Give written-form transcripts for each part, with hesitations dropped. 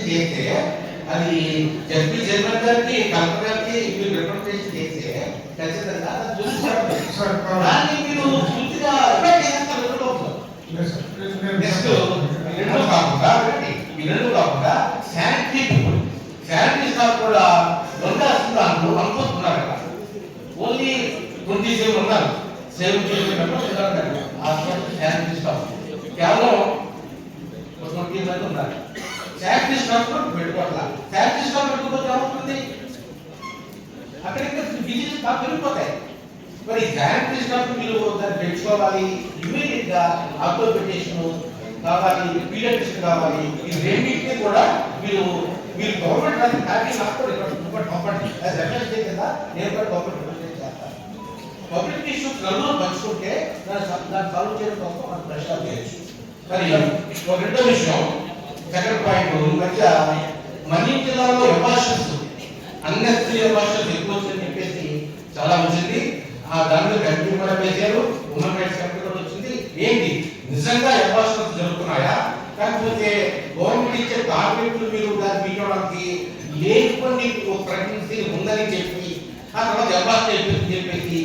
Representation చేస్తే అది ZP chairman గారికి కలెక్టర్ గారికి మీరు రిప్రజెంటేషన్ చేస్తే ఖచ్చితంగా దాన్ని మీరు పూర్తిగా నెక్స్ట్ ఈ రెండు కాకుండా శానిటరీ స్టాఫ్ కూడా అనుకుంటున్నారు కదా ఓన్లీ 27 ఉన్నారు 7 శానిటరీ స్టాఫ్ కేవలం 20 మంది ఉన్నారు. శానిటరీ స్టాఫ్ పెట్టుకోవట్లా. శానిటరీ స్టాఫ్ పెట్టుకోకపోతే ఏమవుతుంది? అక్కడ ఇంకా బిజీ స్టాఫ్ వెళ్ళిపోతాయి. మరి శానిటరీ స్టాఫ్ మీరు దాన్ని పెంచుకోవాలి. ఇమీడియట్ గా ఆర్థోపెడిషన్ కావాలి, పీడియాట్రిషన్ కావాలి. ఈ రెండింటినీ కూడా మీరు గవర్నమెంట్ రాసి కాపీ నాకు కూడా ఇక్కడ పంపండి. కదా నేను కూడా గవర్నమెంట్ చేస్తాను. పబ్లిక్ ఇష్యూస్ నలుగురు పంచుకుంటే దాన్ని సాల్వ్ చేయడం కోసం మనం ప్రశ్నలు చేయొచ్చు. మరి ఒక రెండో విషయం, సెకండ్ పాయింట్, ఈ మధ్య మనీ జిల్లాలో ఎబార్షన్స్ అన్నెసరీ ఎబార్షన్స్ ఎక్కువ వచ్చని చెప్పేసి చాలా వచ్చింది. దాని మీద కమిటీ కూడా వేశారు, ఉమెన్ రైట్స్ కమిటీ కూడా వచ్చింది. ఏంటి నిజంగా ఎబార్షన్స్ జరుగుతున్నాయా, కాకపోతే గవర్నమెంట్ ఇచ్చే టార్గెట్లు మీరు దాన్ని మీటడానికి లేని ప్రెగ్నెన్సీ ఉందని చెప్పి ఆ తర్వాత ఎబార్షన్ చెప్పేసి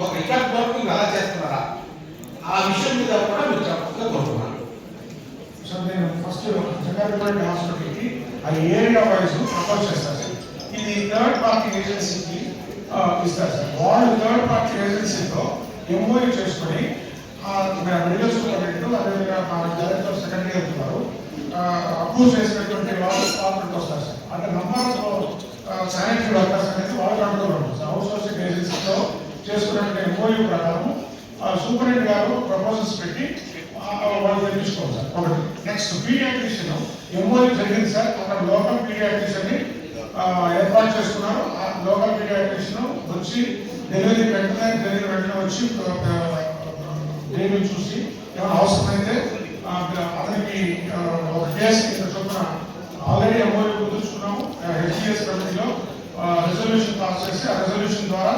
ఒక రికార్డ్ వర్కింగ్ అలా చేస్తున్నారా? ఆ విషయం మీద కూడా మీరు చెప్పకుండా కోరుతున్నాను. సో నేను ఫస్ట్ జగన్మోహన్ హాస్పిటల్కి ఆ ఏరియా వైజ్ ప్రపోజ్ చేస్తారు సార్. ఇది థర్డ్ పార్టీ ఏజెన్సీకి ఇస్తారు సార్. వాళ్ళు థర్డ్ పార్టీ ఏజెన్సీతో ఎంఓయూ చేసుకొని మెడికల్ సూపరింటెండెంట్ అదేవిధంగా మా డైరెక్టర్ సెక్రటరీ అవుతున్నారు అప్రూవ్ చేసినటువంటి వాళ్ళు పాత్రకి వస్తారు సార్. అంటే నంబర్ శానిటరీ వర్కర్స్ అనేది వాళ్ళు కంట్రోల్ ఉంటుంది సార్. అవుట్ సోర్సింగ్ ఏజెన్సీతో చేసుకున్నటువంటి ఎంఓయూ ప్రకారం సూపరింటెండెంట్ గారు ప్రపోజల్స్ పెట్టి వాళ్ళు తెప్పించుకోవాలి సార్. ఒకటి. నెక్స్ట్ పీడియాట్రిషియన్ ఎంఓయూ జరిగింది సార్. అక్కడ లోకల్ పీడియాట్రిషియన్ని ఏర్పాటు చేసుకున్నారు. ఆ లోకల్ పీడియాట్రిషియన్ వచ్చి డెలివరీ వెంటనే వచ్చి డెలివరీ చూసి ఏమైనా అవసరమైతే అతనికి ఒక కేసు కింద చొప్పున ఆల్రెడీ ఎంఓయూ కుదుర్చుకున్నాము. హెచ్డిఎస్ కమిటీలో రెజల్యూషన్ పాస్ చేసి ఆ రెజల్యూషన్ ద్వారా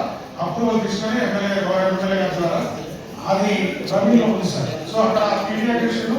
అప్రూవల్ తీసుకొని ఎమ్మెల్యే గారి ద్వారా అది రన్నింగ్లో ఉంది సార్. సో అక్కడ పీడియాట్రిషియన్